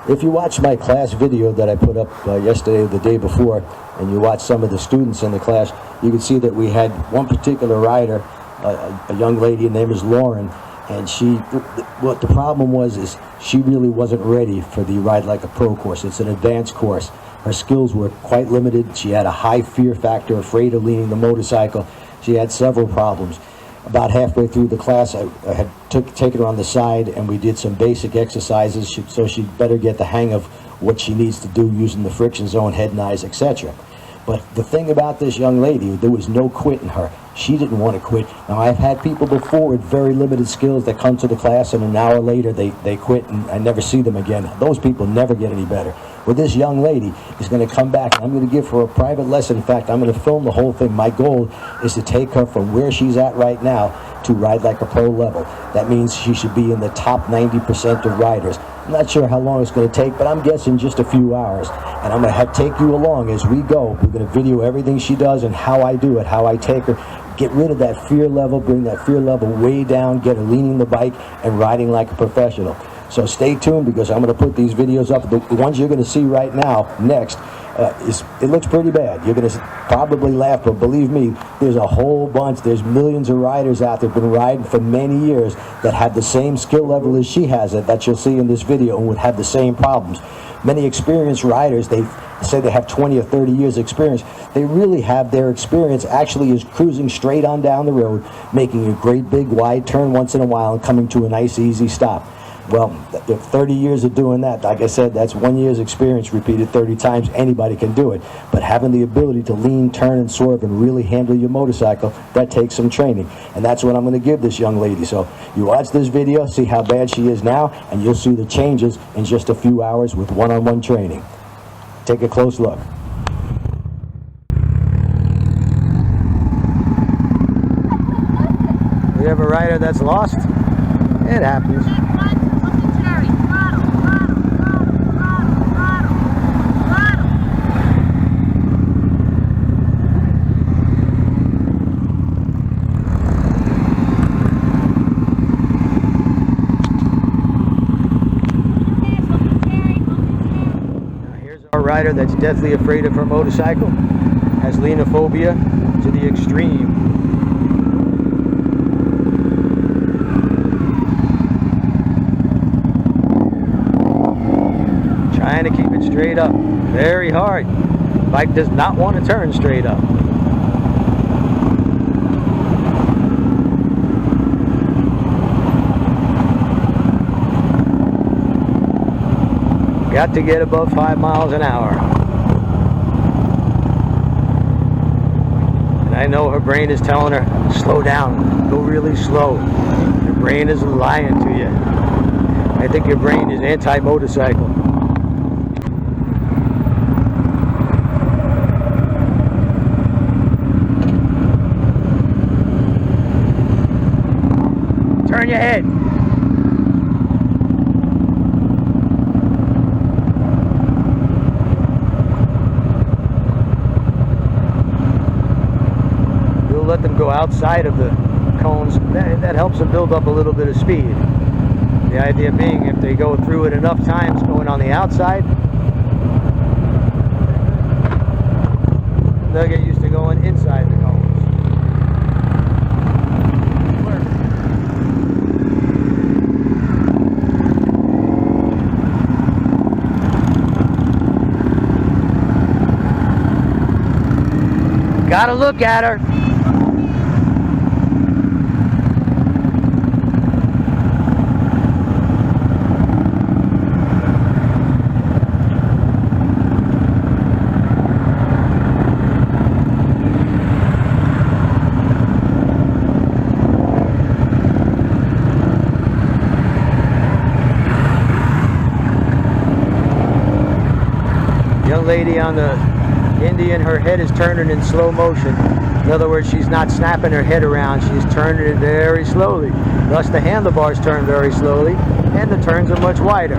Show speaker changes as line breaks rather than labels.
If you watch my class video that I put up yesterday or the day before, and you watch some of the students in the class, you can see that we had one particular rider, a young lady, her name is Lauren, and what the problem was is she really wasn't ready for the Ride Like a Pro course. It's an advanced course. Her skills were quite limited. She had a high fear factor, afraid of leaning the motorcycle. She had several problems. About halfway through the class, I had taken her on the side, and we did some basic exercises so she'd better get the hang of what she needs to do using the friction zone, head and eyes, etc. But the thing about this young lady, there was no quit in her. She didn't want to quit. Now, I've had people before with very limited skills that come to the class, and an hour later they quit, and I never see them again. Those people never get any better. Well, this young lady is going to come back, and I'm going to give her a private lesson. In fact, I'm going to film the whole thing. My goal is to take her from where she's at right now to Ride Like a Pro level. That means she should be in the top 90% of riders. I'm not sure how long it's going to take, but I'm guessing just a few hours. And I'm going to take you along as we go. We're going to video everything she does and how I do it, how I take her. Get rid of that fear level, bring that fear level way down, get her leaning the bike and riding like a professional. So stay tuned, because I'm going to put these videos up. The ones you're going to see right now, next, it looks pretty bad. You're going to probably laugh, but believe me, there's a whole bunch. There's millions of riders out there who've been riding for many years that have the same skill level as she has that you'll see in this video, and would have the same problems. Many experienced riders, they say they have 20 or 30 years experience. They really have their experience actually is cruising straight on down the road, making a great big wide turn once in a while and coming to a nice easy stop. Well, 30 years of doing that, like I said, that's 1 year's experience repeated 30 times. Anybody can do it. But having the ability to lean, turn, and swerve and really handle your motorcycle, that takes some training. And that's what I'm going to give this young lady. So you watch this video, see how bad she is now, and you'll see the changes in just a few hours with one-on-one training. Take a close look. You have a rider that's lost? It happens. Rider that's deathly afraid of her motorcycle, has leanophobia to the extreme. Trying to keep it straight up, very hard. Bike does not want to turn straight up. Got to get above 5 miles an hour. And I know her brain is telling her, slow down, go really slow. Your brain is lying to you. I think your brain is anti-motorcycle. Turn your head. Let them go outside of the cones. That helps them build up a little bit of speed. The idea being, if they go through it enough times going on the outside, they'll get used to going inside the cones. Gotta look at her. Young lady on the Indian, her head is turning in slow motion. In other words, she's not snapping her head around, she's turning it very slowly. Thus the handlebars turn very slowly, and the turns are much wider.